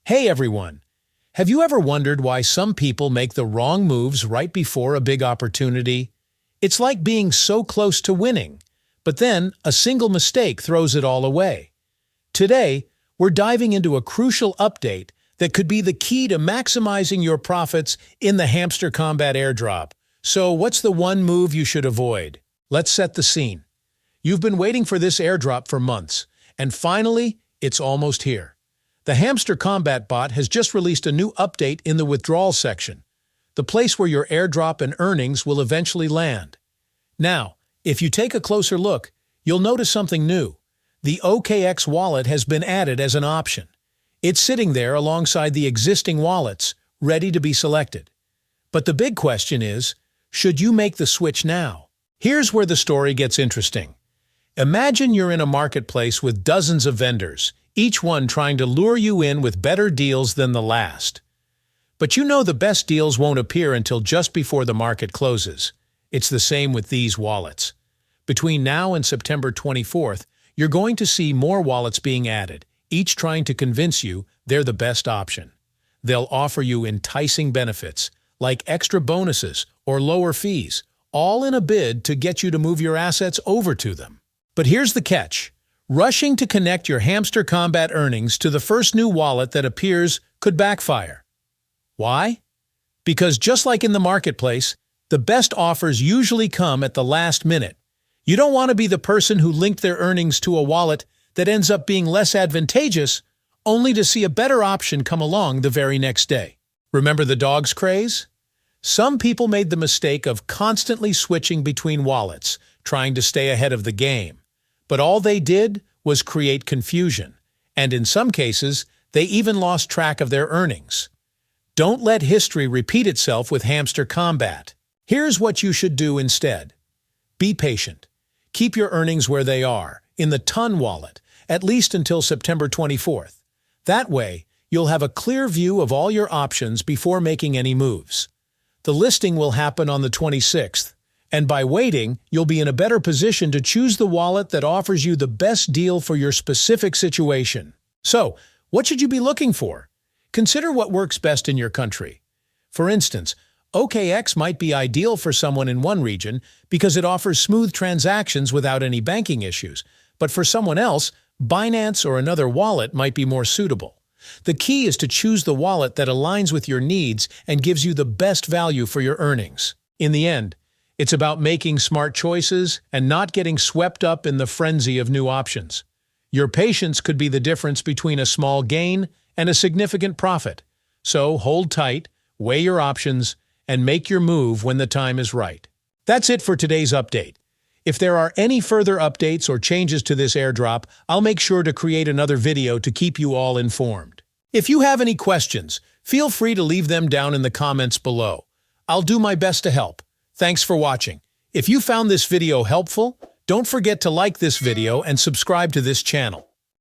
Hey everyone! Have you ever wondered why some people make the wrong moves right before a big opportunity? It's like being so close to winning, but then a single mistake throws it all away. Today, we're diving into a crucial update that could be the key to maximizing your profits in the Hamster Combat airdrop. So what's the one move you should avoid? Let's set the scene. You've been waiting for this airdrop for months, and finally, it's almost here. The Hamster Combat bot has just released a new update in the withdrawal section, the place where your airdrop and earnings will eventually land. Now, if you take a closer look, you'll notice something new. The OKX wallet has been added as an option. It's sitting there alongside the existing wallets, ready to be selected. But the big question is, should you make the switch now? Here's where the story gets interesting. Imagine you're in a marketplace with dozens of vendors, each one trying to lure you in with better deals than the last. But you know the best deals won't appear until just before the market closes. It's the same with these wallets. Between now and September 24th, you're going to see more wallets being added, each trying to convince you they're the best option. They'll offer you enticing benefits, like extra bonuses or lower fees, all in a bid to get you to move your assets over to them. But here's the catch. Rushing to connect your Hamster Combat earnings to the first new wallet that appears could backfire. Why? Because just like in the marketplace, the best offers usually come at the last minute. You don't want to be the person who linked their earnings to a wallet that ends up being less advantageous, only to see a better option come along the very next day. Remember the dogs craze? Some people made the mistake of constantly switching between wallets, trying to stay ahead of the game. But all they did was create confusion, and in some cases, they even lost track of their earnings. Don't let history repeat itself with Hamster Combat. Here's what you should do instead. Be patient. Keep your earnings where they are, in the Ton wallet, at least until September 24th. That way, you'll have a clear view of all your options before making any moves. The listing will happen on the 26th. And by waiting, you'll be in a better position to choose the wallet that offers you the best deal for your specific situation. So, what should you be looking for? Consider what works best in your country. For instance, OKX might be ideal for someone in one region because it offers smooth transactions without any banking issues, but for someone else, Binance or another wallet might be more suitable. The key is to choose the wallet that aligns with your needs and gives you the best value for your earnings. In the end, it's about making smart choices and not getting swept up in the frenzy of new options. Your patience could be the difference between a small gain and a significant profit. So hold tight, weigh your options, and make your move when the time is right. That's it for today's update. If there are any further updates or changes to this airdrop, I'll make sure to create another video to keep you all informed. If you have any questions, feel free to leave them down in the comments below. I'll do my best to help. Thanks for watching. If you found this video helpful, don't forget to like this video and subscribe to this channel.